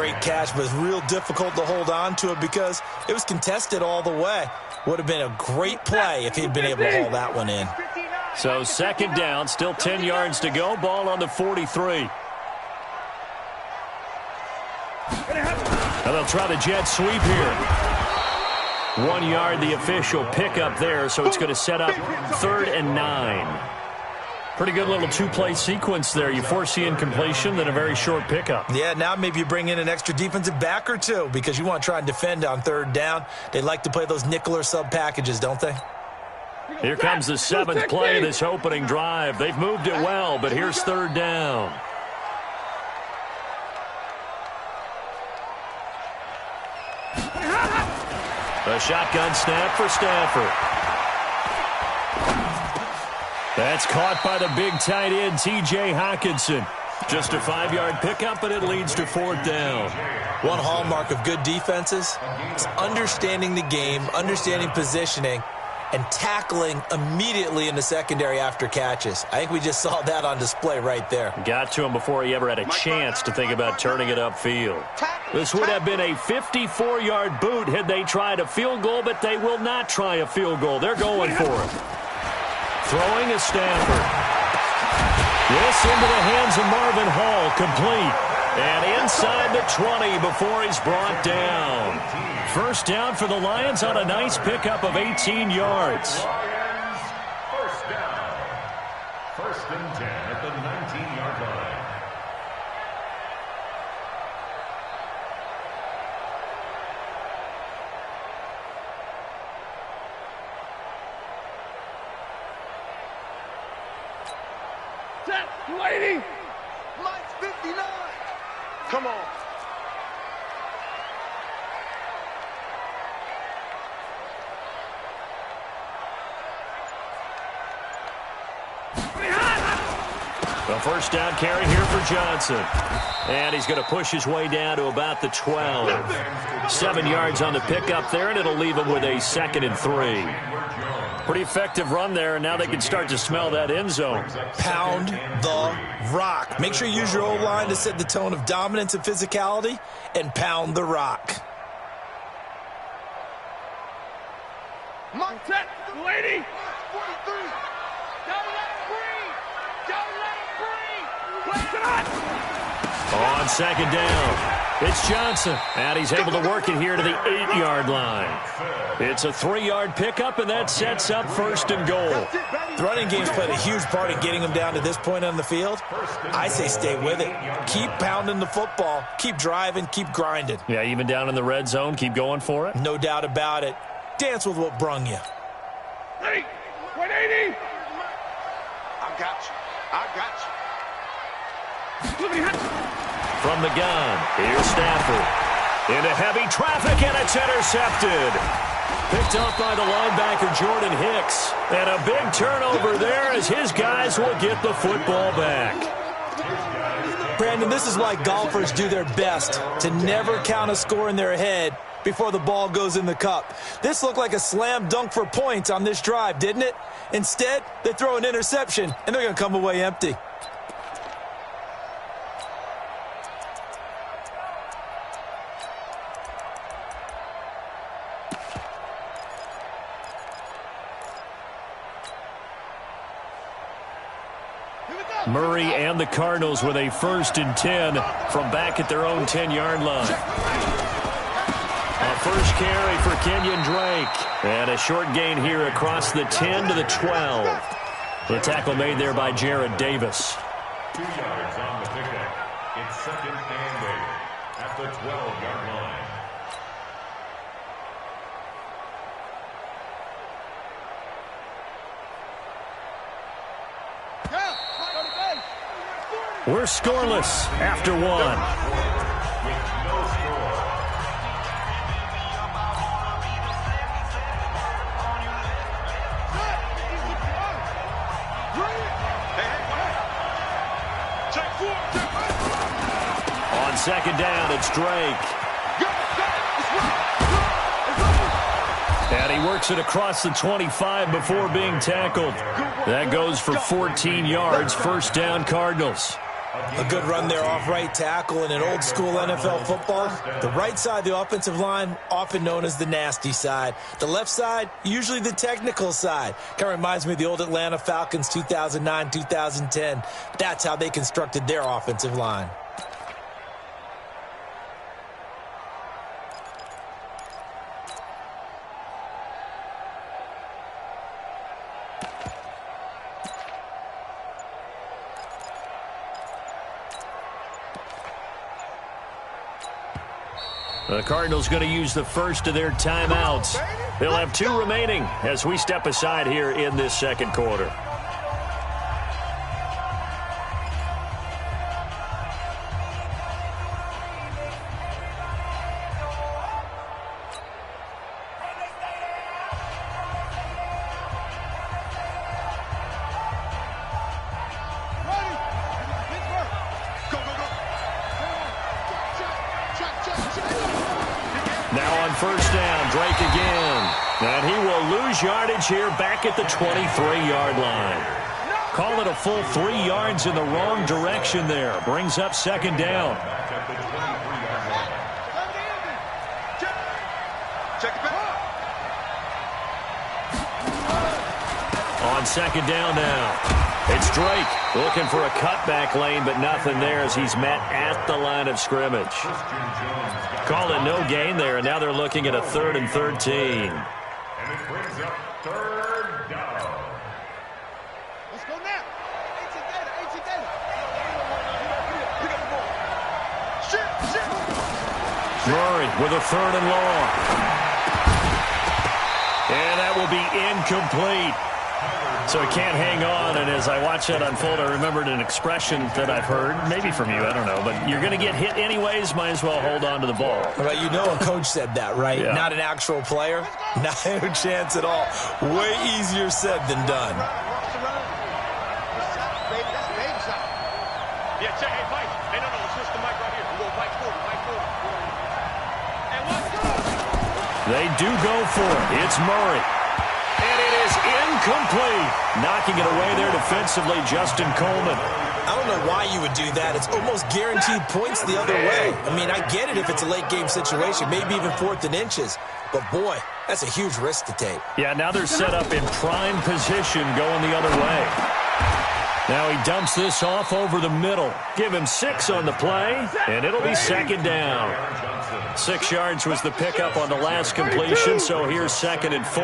great catch, but it's real difficult to hold on to it because it was contested all the way. Would have been a great play if he'd been able to haul that one in. So second down, still 10 yards to go. Ball on the 43. And they'll try the jet sweep here. 1 yard, the official pickup there, so it's going to set up 3rd and 9. Pretty good little two-play sequence there. You foresee incompletion, then a very short pickup. Yeah, now maybe you bring in an extra defensive back or two because you want to try and defend on 3rd down. They like to play those nickel or sub packages, don't they? Here comes the 7th play of this opening drive. They've moved it well, but here's 3rd down. The shotgun snap for Stafford. That's caught by the big tight end, T.J. Hockenson. Just a 5-yard pickup, and it leads to 4th down. One hallmark of good defenses is understanding the game, understanding positioning, and tackling immediately in the secondary after catches. I think we just saw that on display right there. Got to him before he ever had a chance to think about turning it upfield. This would have been a 54-yard boot had they tried a field goal, but they will not try a field goal. They're going for it. Throwing is Stafford. This into the hands of Marvin Hall, complete. And inside the 20 before he's brought down. First down for the Lions on a nice pickup of 18 yards. First down. 1st and 10 at the 19-yard line. Lady! Lights 59! Come on. The first down carry here for Johnson. And he's going to push his way down to about the 12. 7 yards on the pickup there, and it'll leave him with a 2nd and 3. Pretty effective run there, and now they can start to smell that end zone. Pound the rock. Make sure you use your O-line to set the tone of dominance and physicality, and pound the rock. Montet, lady! 43! Don't let it breathe! Don't let it breathe! Wait it up! On 2nd down, it's Johnson, and he's able to work it here to the 8-yard line. It's a 3-yard pickup, and that sets up 1st and goal. The running game's played a huge part in getting them down to this point on the field. I say stay with it. Keep pounding the football. Keep driving. Keep grinding. Yeah, even down in the red zone, keep going for it. No doubt about it. Dance with what brung you. Ready? 180! I got you. I got you. From the gun, here's Stafford. Into heavy traffic, and it's intercepted. Picked up by the linebacker, Jordan Hicks. And a big turnover there as his guys will get the football back. Brandon, this is why golfers do their best to never count a score in their head before the ball goes in the cup. This looked like a slam dunk for points on this drive, didn't it? Instead, they throw an interception, and they're going to come away empty. Murray and the Cardinals with a 1st and 10 from back at their own 10-yard line. A first carry for Kenyon Drake. And a short gain here across the 10 to the 12. The tackle made there by Jared Davis. 2 yards on the pickup. It's 2nd and 8 at the 12-yard line. We're scoreless after 1. With no score. On 2nd down, it's Drake. And he works it across the 25 before being tackled. That goes for 14 yards. First down, Cardinals. A good run there off right tackle in an old-school NFL football. The right side of the offensive line, often known as the nasty side. The left side, usually the technical side. Kind of reminds me of the old Atlanta Falcons 2009-2010. That's how they constructed their offensive line. The Cardinals going to use the first of their timeouts. They'll have 2 remaining as we step aside here in this second quarter. Now on first down, Drake again. And he will lose yardage here back at the 23-yard line. Call it a full 3 yards in the wrong direction there. Brings up second down. On second down now. It's Drake looking for a cutback lane, but nothing there as he's met at the line of scrimmage. Call it no gain there, and now they're looking at a 3rd and 13. And it brings up third down. Let's go now. 18 data. Pick up the ball. Shit. Murray with a 3rd and long. And that will be incomplete. So he can't hang on, and as I watch that unfold, I remembered an expression that I've heard, maybe from you, I don't know, but you're going to get hit anyways, might as well hold on to the ball. Well, you know a coach said that, right? Yeah. Not an actual player. Not a chance at all. Way easier said than done. Yeah, check. Hey, Mike. Hey, no, switch the mic right here. We go Mike forward. And let's go. They do go for it. It's Murray. And it is incomplete. Knocking it away there defensively, Justin Coleman. I don't know why you would do that. It's almost guaranteed points the other way. I mean, I get it if it's a late game situation, maybe even 4th and inches. But, boy, that's a huge risk to take. Yeah, now they're set up in prime position going the other way. Now he dumps this off over the middle. Give him 6 on the play, and it'll be second down. 6 yards was the pickup on the last completion, so here's 2nd and 4.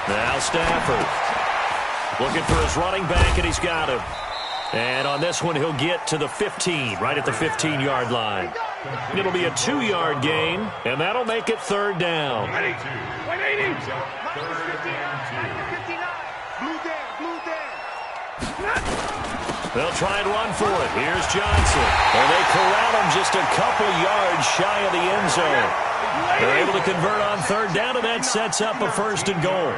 Now Stafford looking for his running back, and he's got him. And on this one, he'll get to the 15, right at the 15-yard line. It'll be a 2-yard gain, and that'll make it 3rd down. 180. They'll try and run for it. Here's Johnson. And they corral him just a couple yards shy of the end zone. They're able to convert on 3rd down, and that sets up a 1st and goal.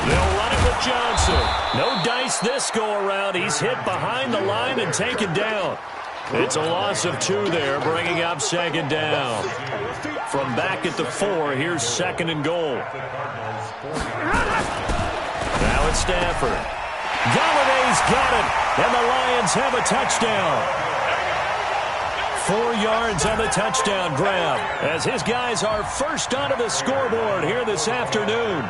They'll run it with Johnson. No dice this go-around. He's hit behind the line and taken down. It's a loss of 2 there, bringing up 2nd down. From back at the 4, here's 2nd and goal. Now it's Stafford. Galladay's got it, and the Lions have a touchdown. 4 yards on the touchdown grab, as his guys are first onto the scoreboard here this afternoon.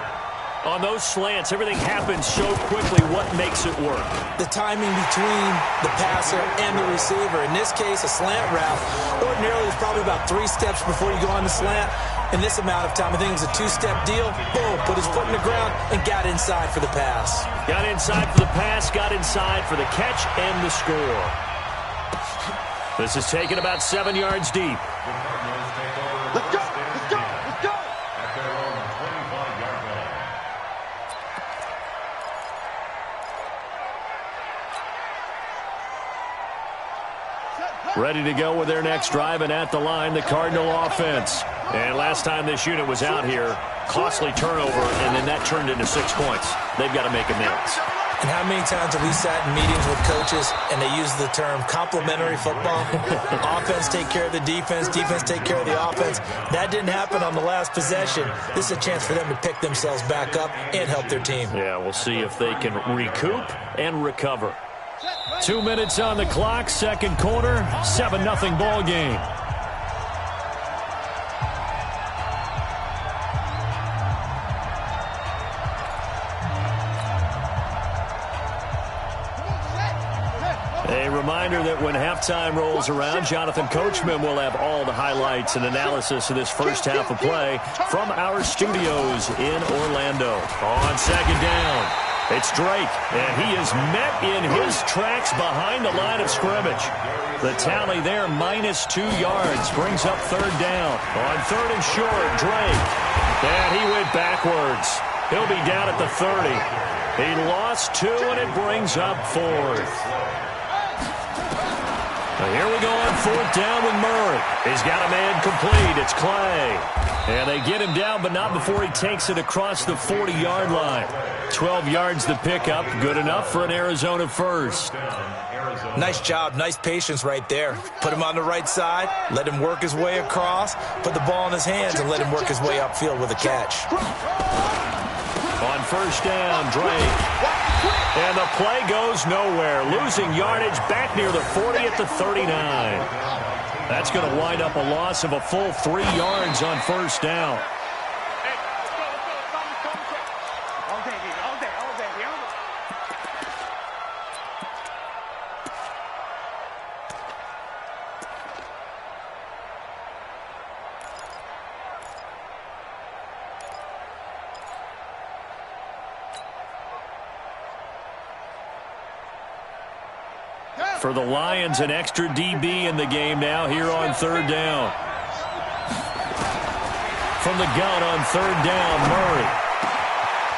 On those slants, everything happens so quickly. What makes it work? The timing between the passer and the receiver. In this case, a slant route. Ordinarily, it's probably about 3 steps before you go on the slant. In this amount of time, I think it was a 2-step deal. Boom, put his foot in the ground and got inside for the pass. Got inside for the pass, got inside for the catch and the score. This is taken about 7 yards deep. Let's go. At their own 25-yard line. Ready to go with their next drive, and at the line, the Cardinal offense. And last time this unit was out here, costly turnover, and then that turned into 6 points. They've got to make amends. And how many times have we sat in meetings with coaches and they use the term complementary football? Offense take care of the defense, defense take care of the offense. That didn't happen on the last possession. This is a chance for them to pick themselves back up and help their team. Yeah, we'll see if they can recoup and recover. 2 minutes on the clock, second quarter, 7-0 ball game. A reminder that when halftime rolls around, Jonathan Coachman will have all the highlights and analysis of this first half of play from our studios in Orlando. On second down, it's Drake, and he is met in his tracks behind the line of scrimmage. The tally there, -2 yards, brings up third down. On third and short, Drake, and he went backwards. He'll be down at the 30. He lost 2, and it brings up fourth. Here we go on fourth down with Murray. He's got a man complete. It's Clay. And they get him down, but not before he takes it across the 40-yard line. 12 yards to pick up. Good enough for an Arizona first. Nice job. Nice patience right there. Put him on the right side. Let him work his way across. Put the ball in his hands and let him work his way upfield with a catch. On first down, Drake. And the play goes nowhere. Losing yardage back near the 40 at the 39. That's going to wind up a loss of a full 3 yards on first down. For the Lions, an extra DB in the game now here on third down. From the gun on third down, Murray.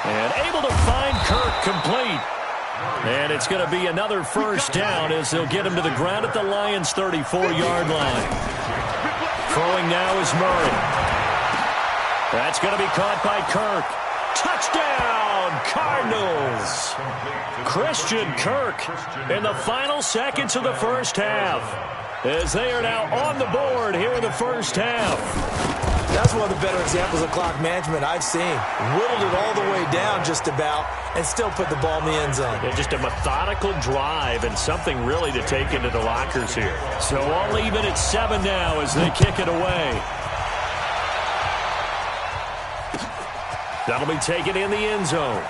And able to find Kirk complete. And it's going to be another first down as they'll get him to the ground at the Lions' 34-yard line. Throwing now is Murray. That's going to be caught by Kirk. Touchdown, Cardinals. Christian Kirk in the final seconds of the first half as they are now on the board here in the first half. That's one of the better examples of clock management I've seen. Whittled it all the way down just about and still put the ball in the end zone. Yeah, just a methodical drive and something really to take into the lockers here. So all even at 7 now as they kick it away. That'll be taken in the end zone.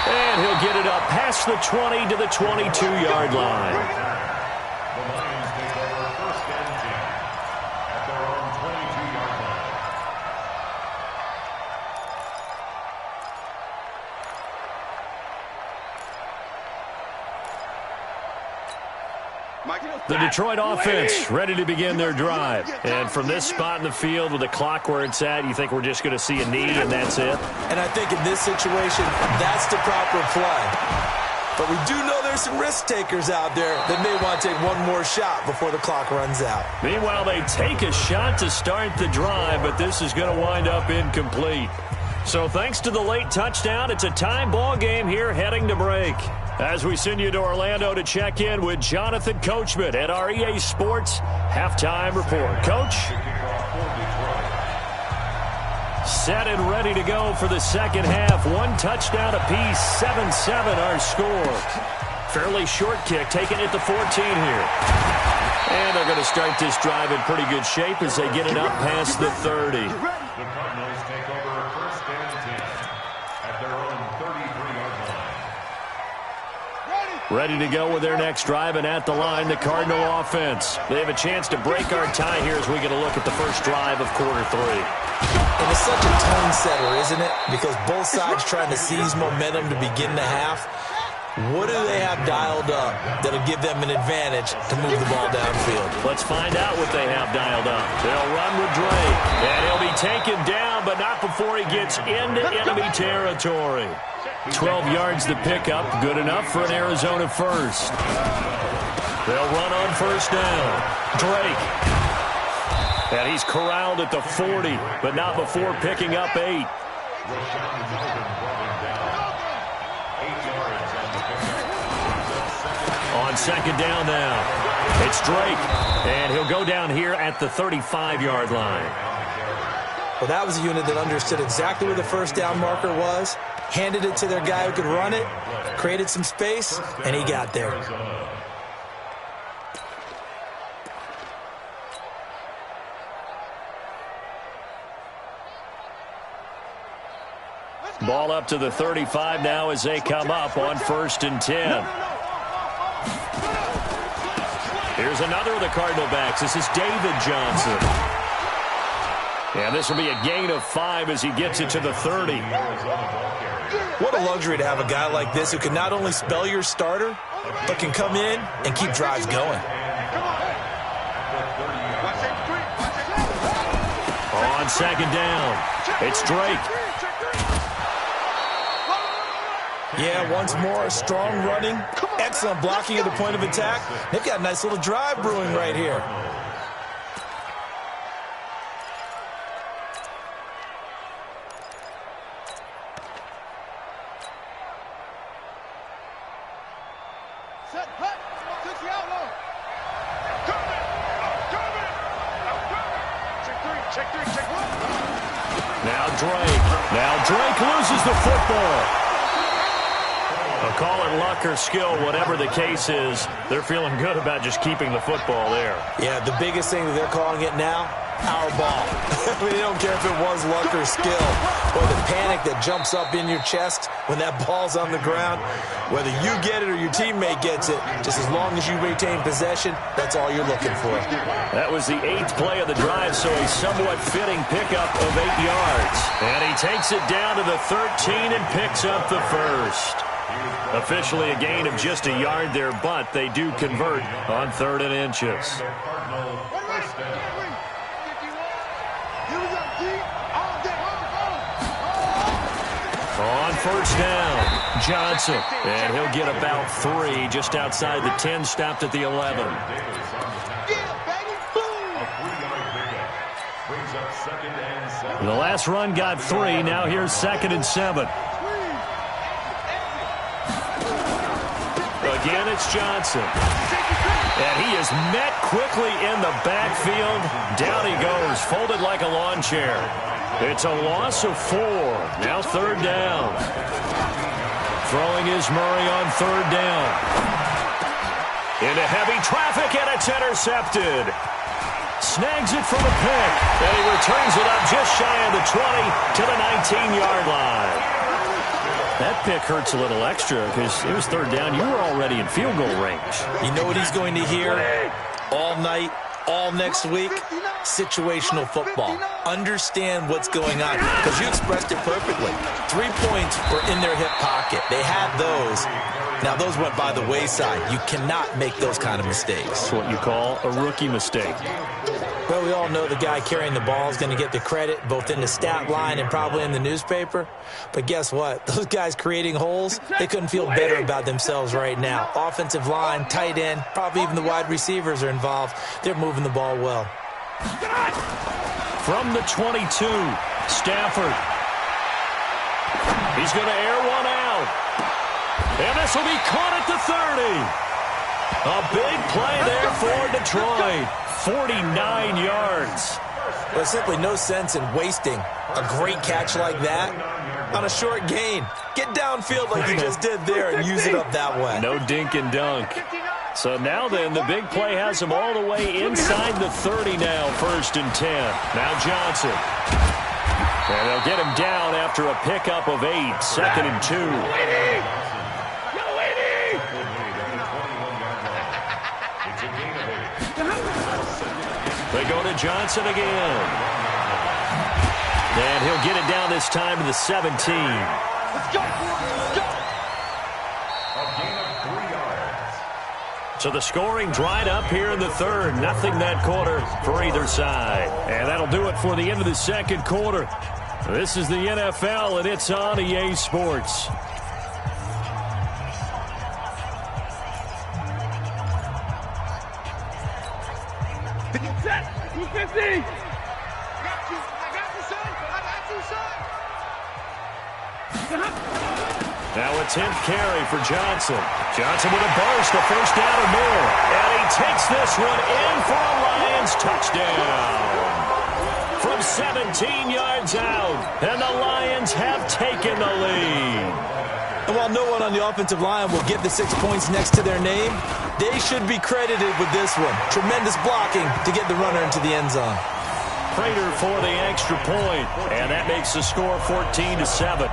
And he'll get it up past the 20 to the 22-yard line. The Lions take over first and 10 at their own 22-yard line. The Detroit offense ready to begin their drive. And from this spot in the field with the clock where it's at, you think we're just going to see a knee and that's it? And I think in this situation, that's the proper play. But we do know there's some risk takers out there that may want to take one more shot before the clock runs out. Meanwhile, they take a shot to start the drive, but this is going to wind up incomplete. So thanks to the late touchdown, it's a tie ball game here heading to break. As we send you to Orlando to check in with Jonathan Coachman at our EA Sports Halftime Report. Coach? Set and ready to go for the second half. One touchdown apiece, 7-7 our score. Fairly short kick, taken at the 14 here. And they're going to start this drive in pretty good shape as they get it up past the 30. The Cardinals take over first and 10 at their own 33-yard line. Ready to go with their next drive, and at the line, the Cardinal offense. They have a chance to break our tie here as we get a look at the first drive of quarter 3. And it's such a tone setter, isn't it? Because both sides trying to seize momentum to begin the half. What do they have dialed up that'll give them an advantage to move the ball downfield? Let's find out what they have dialed up. They'll run with Drake, and he'll be taken down, but not before he gets into enemy territory. 12 yards to pick up, good enough for an Arizona first. They'll run on first down. Drake. And he's corralled at the 40, but not before picking up 8. On second down now, it's Drake, and he'll go down here at the 35-yard line. Well, that was a unit that understood exactly where the first down marker was, handed it to their guy who could run it, created some space, and he got there. Ball up to the 35 now as they come up on 1st and 10. Here's another of the Cardinal backs. This is David Johnson. And this will be a gain of 5 as he gets it to the 30. What a luxury to have a guy like this who can not only spell your starter, but can come in and keep drives going. On second down, it's Drake. Yeah, once more, strong running, excellent blocking at the point of attack. They've got a nice little drive brewing right here. Now Drake loses the football. Call it luck or skill, whatever the case is, they're feeling good about just keeping the football there. Yeah, the biggest thing that they're calling it now, our ball. I mean, they don't care if it was luck or skill, or the panic that jumps up in your chest when that ball's on the ground. Whether you get it or your teammate gets it, just as long as you retain possession, that's all you're looking for. That was the 8th play of the drive, so a somewhat fitting pickup of 8 yards. And he takes it down to the 13 and picks up the first. Officially a gain of just a yard there, but they do convert on 3rd and inches. On 1st down, Johnson, and he'll get about 3 just outside the 10, stopped at the 11. The last run got 3, now here's 2nd and 7. Again, it's Johnson. And he is met quickly in the backfield. Down he goes, folded like a lawn chair. It's a loss of 4. Now 3rd down. Throwing is Murray on 3rd down. Into heavy traffic, and it's intercepted. Snags it for the pick. And he returns it up just shy of the 20 to the 19-yard line. That pick hurts a little extra because it was 3rd down. You were already in field goal range. You know what he's going to hear all night, all next week? Situational football. Understand what's going on, because you expressed it perfectly. 3 points were in their hip pocket. They had those. Now, those went by the wayside. You cannot make those kind of mistakes. That's what you call a rookie mistake. Well, we all know the guy carrying the ball is going to get the credit both in the stat line and probably in the newspaper. But guess what? Those guys creating holes, they couldn't feel better about themselves right now. Offensive line, tight end, probably even the wide receivers are involved. They're moving the ball well. From the 22, Stafford. He's going to air one out. And this will be caught at the 30. A big play there for Detroit. 49 yards. There's simply no sense in wasting a great catch like that on a short gain. Get downfield like you just did there and use it up that way. No dink and dunk. So now then, the big play has him all the way inside the 30 now, 1st and 10. Now Johnson. And they'll get him down after a pickup of 8, 2nd and 2. They go to Johnson again. And he'll get it down this time to the 17. Let's go. Let's go. So the scoring dried up here in the 3rd. Nothing that quarter for either side. And that'll do it for the end of the 2nd quarter. This is the NFL, and it's on EA Sports. Set. 250. I got you, son. I got you, son. Now a 10th carry for Johnson. Johnson with a burst, a first down or more. And he takes this one in for a Lions touchdown. From 17 yards out, and the Lions have taken the lead. And while no one on the offensive line will get the 6 points next to their name, they should be credited with this one. Tremendous blocking to get the runner into the end zone. Prater for the extra point, and that makes the score 14-7.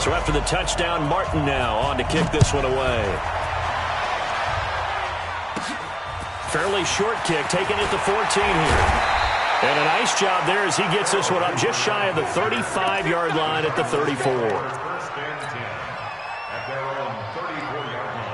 So after the touchdown, Martin now on to kick this one away. Fairly short kick, taken at the 14 here. And a nice job there as he gets this one up just shy of the 35-yard line at the 34. First and 10 at their own 34-yard line.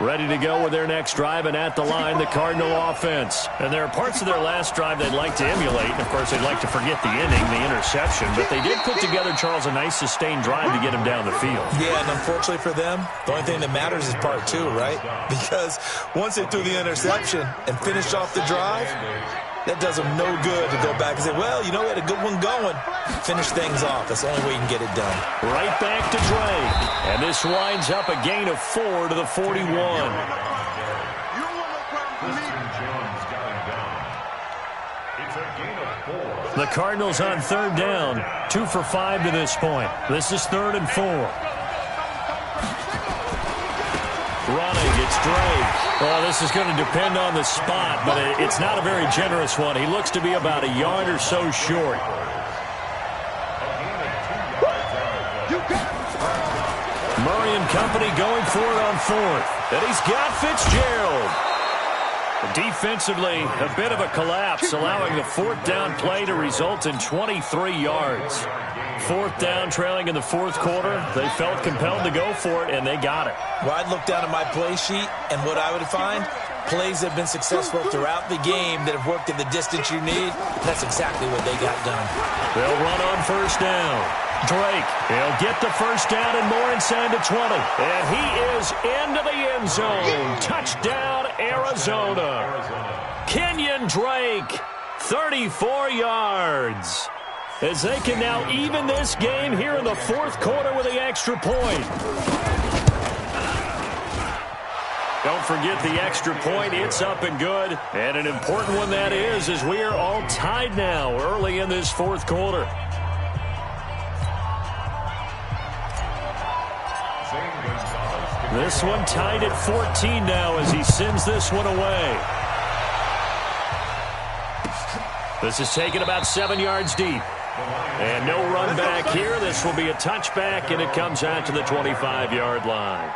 Ready to go with their next drive, and at the line, the Cardinal offense. And there are parts of their last drive they'd like to emulate. And, of course, they'd like to forget the inning, the interception. But they did put together, Charles, a nice sustained drive to get him down the field. Yeah, and unfortunately for them, the only thing that matters is part two, right? Because once they threw the interception and finished off the drive, that does them no good to go back and say, well, you know, we had a good one going. Finish things off. That's the only way you can get it done. Right back to Drake. And this winds up a gain of 4 to the 41. The Cardinals on third down. 2 for 5 to this point. This is 3rd and 4. Running, it's Drake. Well, this is going to depend on the spot, but it's not a very generous one. He looks to be about a yard or so short. Murray and company going for it on 4th. And he's got Fitzgerald. Defensively, a bit of a collapse, allowing the 4th down play to result in 23 yards. 4th down, trailing in the 4th quarter. They felt compelled to go for it, and they got it. Well, I'd look down at my play sheet, and what I would find, plays that have been successful throughout the game that have worked in the distance you need. That's exactly what they got done. They'll run on first down. Drake, he'll get the first down and more inside the 20. And he is into the end zone. Touchdown, Arizona. Kenyon Drake, 34 yards. As they can now even this game here in the 4th quarter with the extra point. Don't forget the extra point. It's up and good. And an important one that is, as we are all tied now early in this 4th quarter. This one tied at 14 now as he sends this one away. This is taken about 7 yards deep. And no run back here. This will be a touchback, and it comes out to the 25-yard line.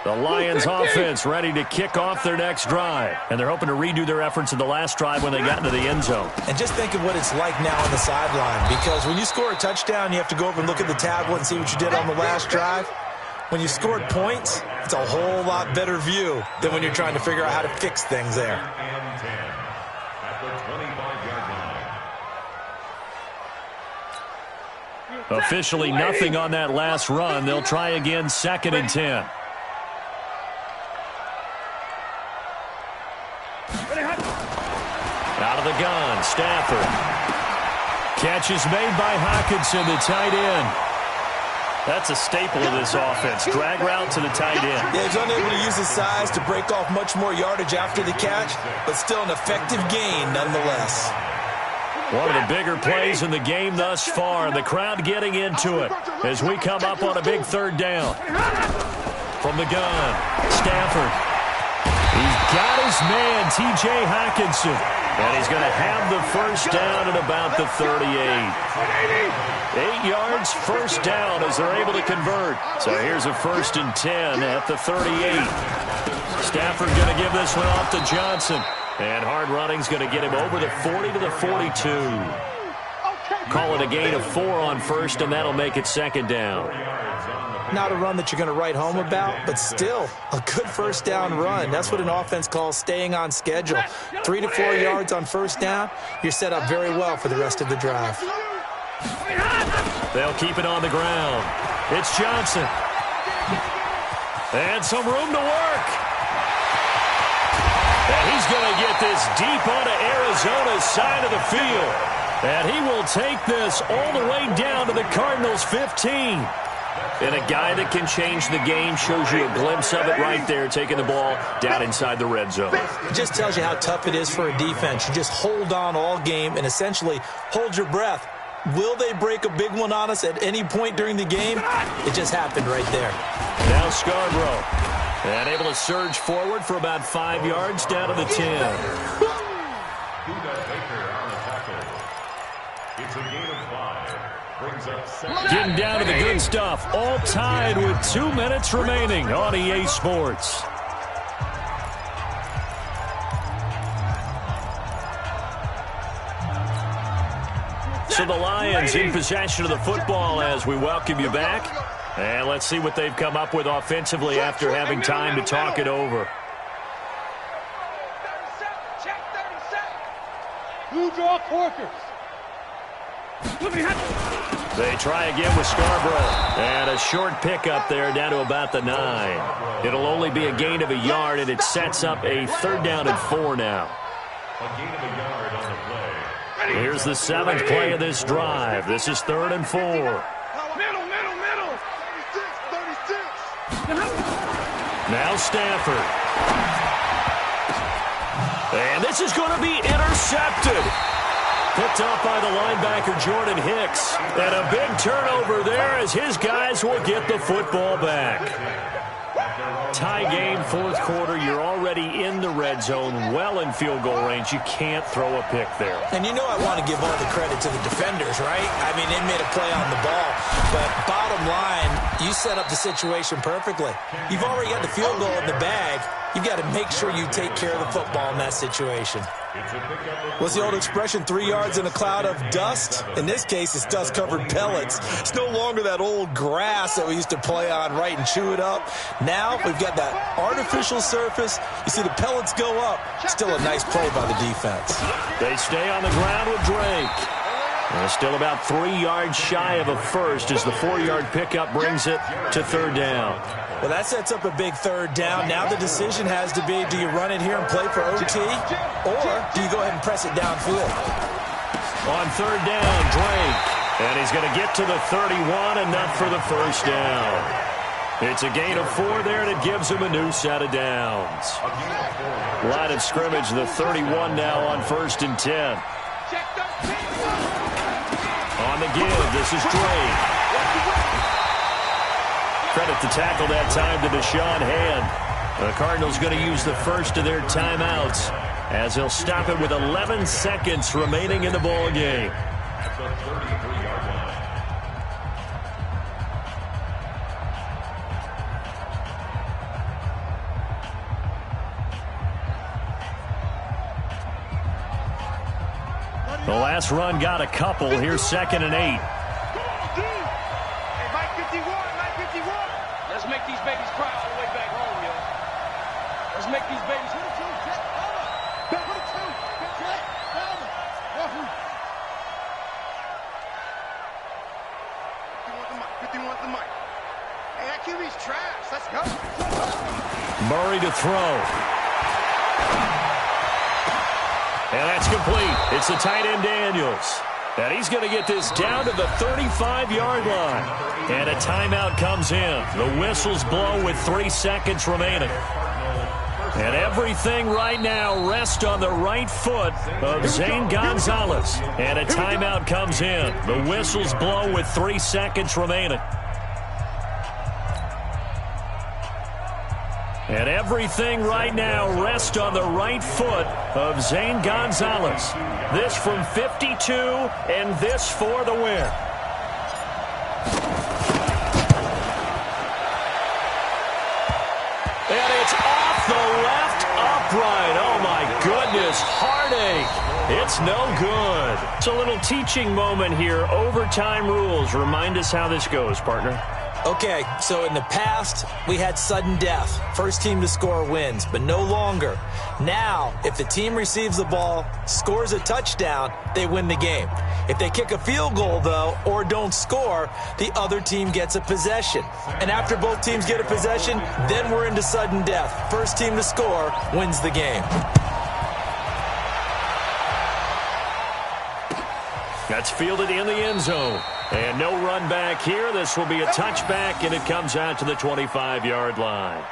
The Lions offense ready to kick off their next drive. And they're hoping to redo their efforts in the last drive when they got into the end zone. And just think of what it's like now on the sideline. Because when you score a touchdown, you have to go over and look at the tablet and see what you did on the last drive. When you scored points, it's a whole lot better view than when you're trying to figure out how to fix things there. Officially nothing on that last run. They'll try again, 2nd and 10. Out of the gun, Stafford. Catch is made by Hockenson, the tight end. That's a staple of this offense. Drag route to the tight end. Yeah, he's unable to use his size to break off much more yardage after the catch, but still an effective gain nonetheless. One of the bigger plays in the game thus far. The crowd getting into it as we come up on a big 3rd down. From the gun, Stafford. He's got his man, T.J. Hockenson. And he's going to have the first down at about the 38. 8 yards, first down as they're able to convert. So here's a 1st and 10 at the 38. Stafford going to give this one off to Johnson. And hard running's going to get him over the 40 to the 42. Call it a gain of 4 on first, and that'll make it second down. Not a run that you're going to write home about, but still a good first down run. That's what an offense calls staying on schedule. 3 to 4 yards on first down, you're set up very well for the rest of the drive. They'll keep it on the ground. It's Johnson. And some room to work. And he's going to get this deep onto Arizona's side of the field. And he will take this all the way down to the Cardinals' 15. And a guy that can change the game shows you a glimpse of it right there, taking the ball down inside the red zone. It just tells you how tough it is for a defense. You just hold on all game and essentially hold your breath. Will they break a big one on us at any point during the game? It just happened right there. Now Scarborough. And able to surge forward for about 5 yards down to the 10. It's a gain of 5. Brings up 7. Getting down to the good stuff. All tied with 2 minutes remaining on EA Sports. So the Lions in possession of the football as we welcome you back. And let's see what they've come up with offensively after having time to talk it over. 37, check 37. Blue draw Corkers. They try again with Scarborough. And a short pickup there down to about the 9. It'll only be a gain of a yard, and it sets up a 3rd down and 4 now. A gain of a yard on the play. Here's the 7th play of this drive. This is 3rd and 4. Middle. 36. Now Stafford. And this is going to be intercepted. Picked up by the linebacker, Jordan Hicks. And a big turnover there as his guys will get the football back. Tie game, 4th quarter. You're already in the red zone, well in field goal range. You can't throw a pick there. And you know I want to give all the credit to the defenders, right? I mean, they made a play on the ball. But bottom line, you set up the situation perfectly. You've already got the field goal in the bag. You've got to make sure you take care of the football in that situation. What's the old expression, 3 yards in a cloud of dust? In this case, it's dust-covered pellets. It's no longer that old grass that we used to play on, right, and chew it up. Now we've got that artificial surface. You see the pellets go up. Still a nice play by the defense. They stay on the ground with Drake. And still about 3 yards shy of a first as the 4-yard pickup brings it to 3rd down. Well, that sets up a big 3rd down. Now the decision has to be, do you run it here and play for OT, or do you go ahead and press it downfield? On 3rd down, Drake. And he's going to get to the 31, enough for the 1st down. It's a gain of 4 there, and it gives him a new set of downs. Line of scrimmage, the 31 now on 1st and 10. On the give, this is Drake. Credit the tackle that time to Deshaun Hand. The Cardinals going to use the first of their timeouts as they'll stop it with 11 seconds remaining in the ball game. The last run got a couple. Here's 2nd and 8. Let's make these babies cry all the way back home, yo. Let's make these babies. Hey, that QB's trash. Let's go. Murray to throw. And that's complete. It's the tight end Daniels. And he's going to get this down to the 35-yard line. And a timeout comes in. The whistles blow with 3 seconds remaining. And everything right now rests on the right foot of Zane Gonzalez. And a timeout comes in. The whistles blow with 3 seconds remaining. And everything right now rests on the right foot of Zane Gonzalez. This from 52, and this for the win. And it's off the left upright. Oh, my goodness. Heartache. It's no good. It's a little teaching moment here. Overtime rules. Remind us how this goes, partner. Okay, so in the past, we had sudden death. First team to score wins, but no longer. Now, if the team receives the ball, scores a touchdown, they win the game. If they kick a field goal, though, or don't score, the other team gets a possession. And after both teams get a possession, then we're into sudden death. First team to score wins the game. That's fielded in the end zone. And no run back here. This will be a touchback, and it comes out to the 25-yard line.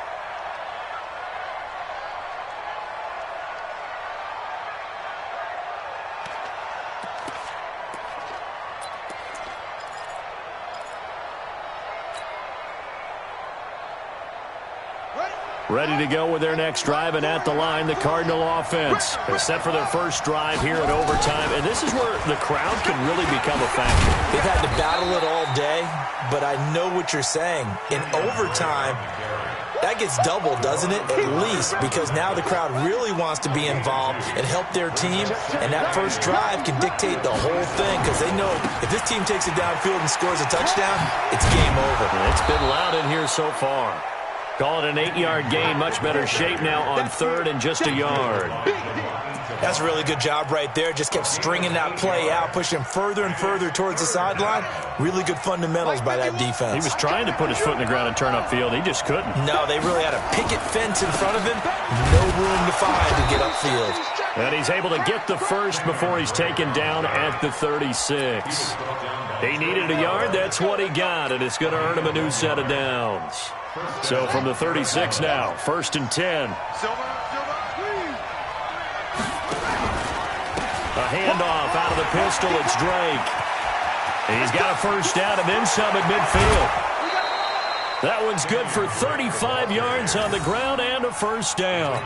Ready to go with their next drive, and at the line, the Cardinal offense. They're set for their first drive here at overtime, and this is where the crowd can really become a factor. They've had to battle it all day, but I know what you're saying. In overtime, that gets doubled, doesn't it? At least, because now the crowd really wants to be involved and help their team, and that first drive can dictate the whole thing, because they know if this team takes it downfield and scores a touchdown, it's game over. It's been loud in here so far. Call it an 8-yard gain. Much better shape now on third and just a yard. That's a really good job right there. Just kept stringing that play out, pushing further and further towards the sideline. Really good fundamentals by that defense. He was trying to put his foot in the ground and turn upfield. He just couldn't. No, they really had a picket fence in front of him. No room to find to get upfield. And he's able to get the first before he's taken down at the 36. He needed a yard. That's what he got, and it's going to earn him a new set of downs. So from the 36 now, 1st and 10. A handoff out of the pistol. It's Drake. He's got a first down and then some at midfield. That one's good for 35 yards on the ground and a first down.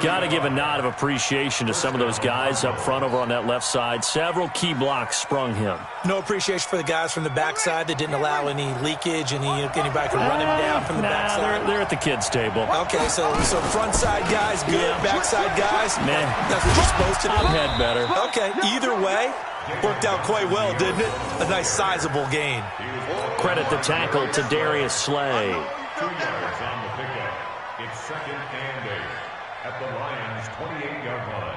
Got to give a nod of appreciation to some of those guys up front over on that left side. Several key blocks sprung him. No appreciation for the guys from the backside that didn't allow any leakage, and anybody could run him down from the backside. They're at the kids' table. Okay, so front side guys good, Yeah. backside guys, Man, that's what you're supposed to do. I've had better. Okay, either way, worked out quite well, didn't it? A nice sizable gain. Credit the tackle to Darius Slay. 2 yards on the pickup. It's 2nd and 8 at the Lions' 28-yard line.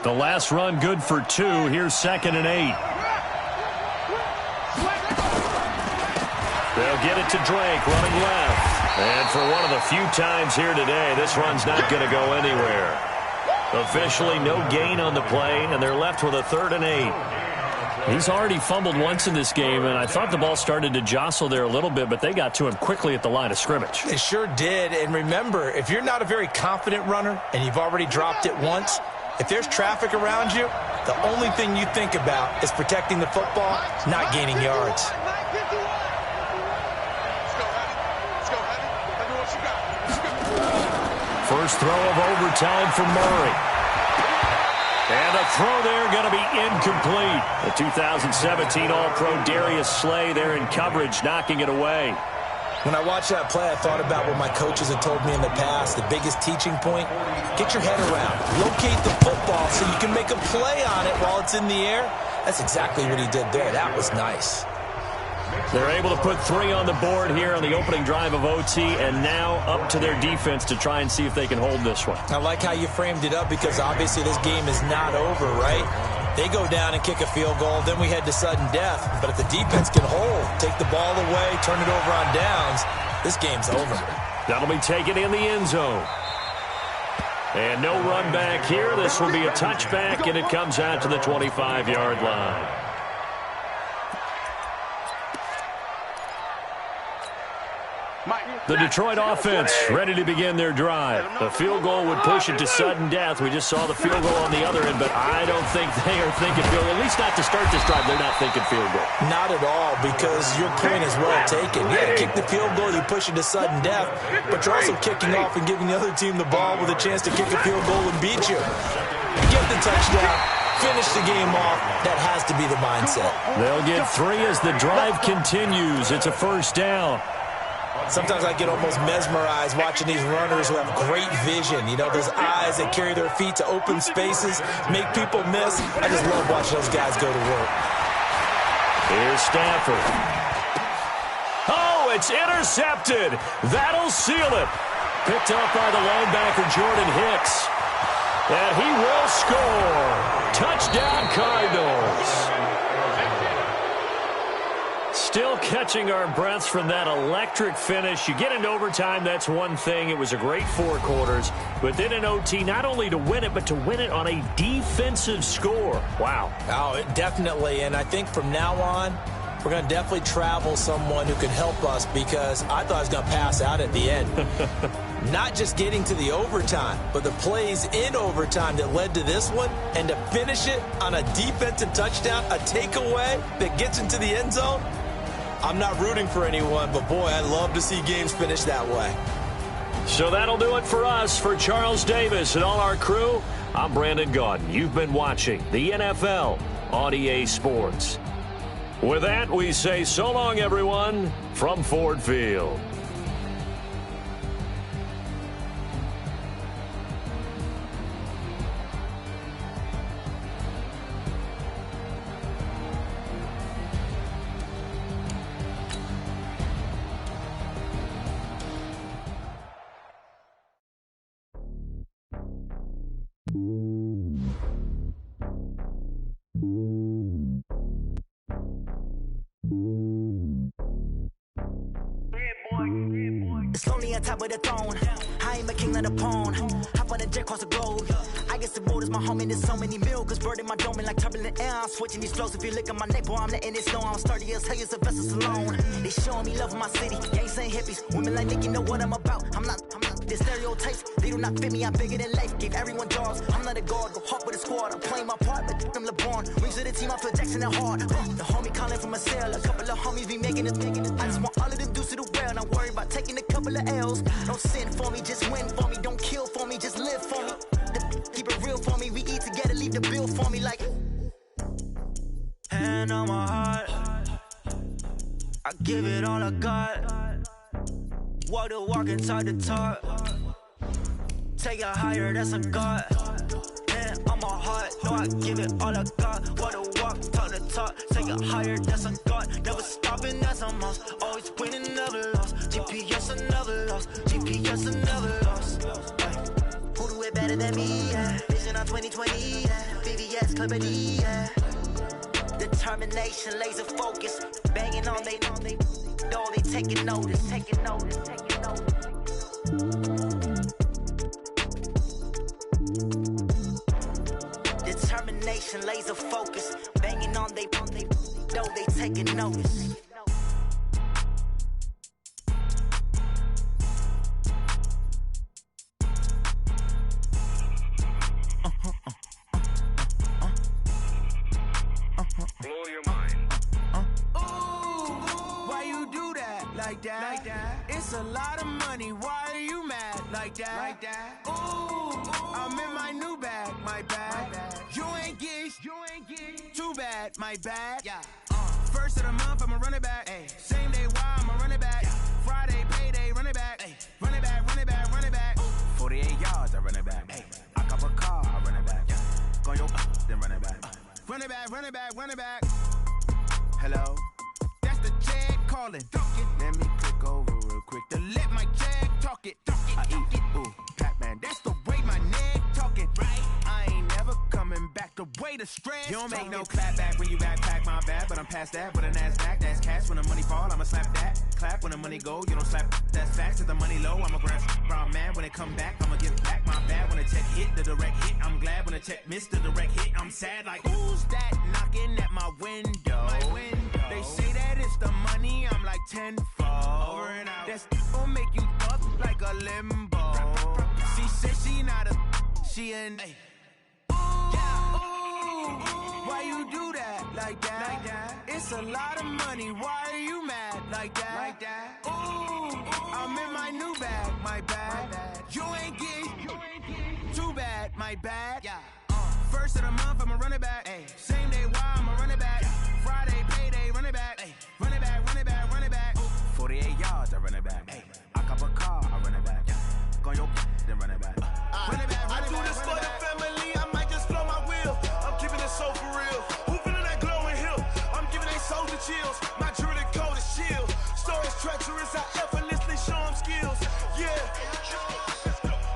The last run good for 2. Here's 2nd and 8. They'll get it to Drake, running left. And for one of the few times here today, this run's not going to go anywhere. Officially no gain on the play, and they're left with a 3rd and 8. He's already fumbled once in this game, and I thought the ball started to jostle there a little bit, but they got to him quickly at the line of scrimmage. It sure did, and remember, if you're not a very confident runner and you've already dropped it once, if there's traffic around you, the only thing you think about is protecting the football, not gaining yards. First throw of overtime for Murray. And a throw there going to be incomplete. The 2017 All-Pro Darius Slay there in coverage, knocking it away. When I watched that play, I thought about what my coaches had told me in the past. The biggest teaching point, get your head around. Locate the football so you can make a play on it while it's in the air. That's exactly what he did there. That was nice. They're able to put 3 on the board here on the opening drive of OT, and now up to their defense to try and see if they can hold this one. I like how you framed it up, because obviously this game is not over, right? They go down and kick a field goal, then we head to sudden death. But if the defense can hold, take the ball away, turn it over on downs, this game's over. That'll be taken in the end zone. And no run back here. This will be a touchback, and it comes out to the 25-yard line. The Detroit offense ready to begin their drive. The field goal would push it to sudden death. We just saw the field goal on the other end, but I don't think they are thinking field goal. At least not to start this drive. They're not thinking field goal. Not at all, because your point is well taken. Yeah, kick the field goal, you push it to sudden death, but you're also kicking off and giving the other team the ball with a chance to kick a field goal and beat you. Get the touchdown. Finish the game off. That has to be the mindset. They'll get 3 as the drive continues. It's a first down. Sometimes I get almost mesmerized watching these runners who have great vision. You know, those eyes that carry their feet to open spaces, make people miss. I just love watching those guys go to work. Here's Stafford. Oh, it's intercepted. That'll seal it. Picked up by the linebacker, Jordan Hicks. And he will score. Touchdown, Cardinals. Still catching our breaths from that electric finish. You get into overtime, that's one thing. It was a great 4 quarters. But then in OT, not only to win it, but to win it on a defensive score. Wow. Oh, definitely. And I think from now on, we're going to definitely travel someone who can help us, because I thought I was going to pass out at the end. Not just getting to the overtime, but the plays in overtime that led to this one, and to finish it on a defensive touchdown, a takeaway that gets into the end zone. I'm not rooting for anyone, but boy, I'd love to see games finish that way. So that'll do it for us. For Charles Davis and all our crew, I'm Brandon Gaudin. You've been watching the NFL on EA Sports. With that, we say so long, everyone, from Ford Field. It's lonely on top of the throne. I ain't a king of the pawn. Hop on a jet across the globe. I guess the road is my home and there's so many milkers. Bird in my dome and like turbulent air. I'm switching these flows. If you look at my neck, boy, I'm letting it snow. I'm sturdy as hell, it's a vessel alone. They showing me love in my city. Gangs ain't hippies. Women like Nick, you know what I'm about. I'm not. The stereotypes, they do not fit me. I'm bigger than life. Gave everyone jobs. I'm not a guard. Go hard with a squad. I'm playing my part, but I'm LeBron. Rings of the team, I feel Jackson and hard. The homie calling from a cell. A couple of homies be making it. I just want all of them dudes to do well. Not worry about taking a couple of L's. Don't sin for me, just win for me. Don't kill for me, just live for me. Keep it real for me. We eat together, leave the bill for me like. Hand on my heart, I give it all I got. Walk the walk and talk the talk. Take it higher, that's a God. Hand on my heart, no, I give it all I got. Walk the walk, talk the talk. Take it higher, that's a God. Never stopping, that's a must. Always winning, never lost. GPS, I never lost. GPS, I never lost. Who do it better than me? Yeah. Vision on 2020. Yeah. VVS, Clippity. Yeah. Determination, laser focus. Banging on they door, they taking notice. Taking notice, taking notice. Determination, laser focus. Banging on they door, they taking notice. Blow your mind. Why you do that like that? Like that? It's a lot of money. Why are you mad like that? Like that? Ooh, I'm in my new bag, my bag. You ain't geek, too bad, my bad. Yeah. First of the month, I'ma run it back. Ay. Same day, why I'ma run it back. Yeah. Friday, payday, run it back. Ay. Run it back, run it back, run it back. 48 yards, I run it back. Ay. I cop a car, I run it back. Yeah. Go yo, then run it back. Run it back, run it back, run it back. Hello? That's the jag calling. Let me click over real quick to let my jag talk it. I eat it, ooh, Pac-Man. That's the way my neck talking. Right? I ain't never coming back the way the stress. You don't make no clap back when you backpack my bad, but I'm past that with a NASDAQ. That's cash when the money fall, I'ma slap that. Clap when the money go, you don't slap. That's facts. If the money low, I'ma grab brown man. When it come back, I'ma give back my bad. When the check hit, the direct hit. I'm glad when the check missed the direct hit. I'm sad like, who's that knocking at my window? They say that it's the money, I'm like tenfold. Over and out. That's gon' make you up like a limbo. She said she not a, she an. Why you do that like that? Like that? It's a lot of money. Why are you mad like that? Like that? Ooh, I'm in my new bag, my bad. You ain't geek, too bad, my bad. Yeah. First of the month, I'ma run it back. Ay. Same day, why I'ma run it back. Yeah. Friday, payday, run it back. Ay. Run it back, run it back, run it back. 48 yards, I run it back. Hey, I cop a car, I run it back. Go your then run it back. I do this for the family, I might just blow my wheel. I'm keeping it so for real. Who feeling that glowing hill? I'm giving they soldier chills. My jewelry code is shield. Stories treacherous, I effortlessly show them skills. Yeah.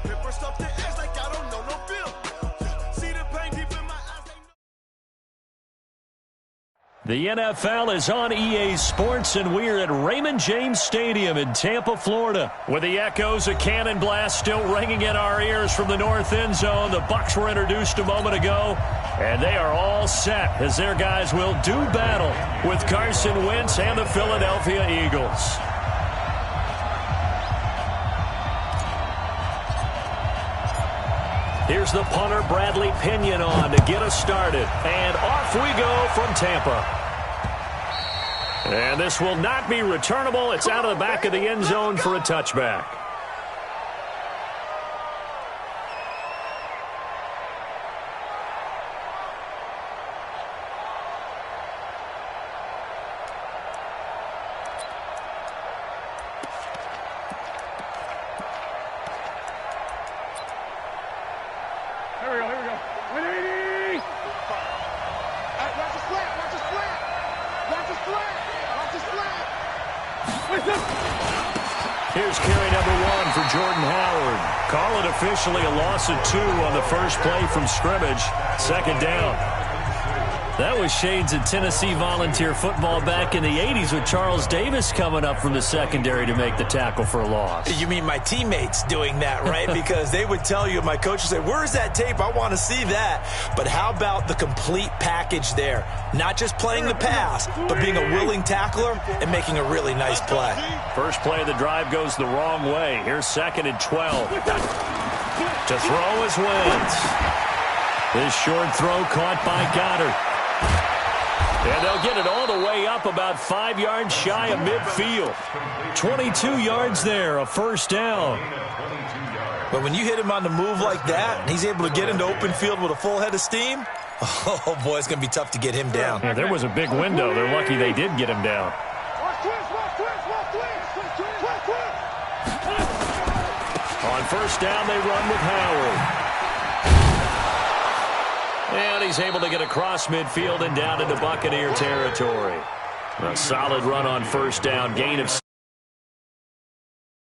Pepper stuff the edge like I don't know no feel. See the pain deep in my eyes. The NFL is on EA Sports, and we're at Raymond James Stadium in Tampa, Florida, with the echoes of cannon blast still ringing in our ears from the north end zone. The Bucs were introduced a moment ago, and they are all set as their guys will do battle with Carson Wentz and the Philadelphia Eagles. Here's the punter, Bradley Pinion, on to get us started. And off we go from Tampa. And this will not be returnable. It's out of the back of the end zone for a touchback. Here's carry number 1 for Jordan Howard. Call it officially a loss of 2 on the first play from scrimmage. Second down. That was shades of Tennessee volunteer football back in the 80s with Charles Davis coming up from the secondary to make the tackle for a loss. You mean my teammates doing that, right? Because they would tell you, my coach would say, where's that tape? I want to see that. But how about the complete package there? Not just playing the pass, but being a willing tackler and making a really nice play. First play of the drive goes the wrong way. Here's 2nd and 12. To throw is Wentz. This short throw caught by Goddard. And they'll get it all the way up about 5 yards shy of midfield. 22 yards there, a first down. But when you hit him on the move like that, and he's able to get into open field with a full head of steam, oh, boy, it's going to be tough to get him down. Yeah, there was a big window. They're lucky they did get him down. On first down, they run with Howard. And he's able to get across midfield and down into Buccaneer territory. A solid run on first down, gain of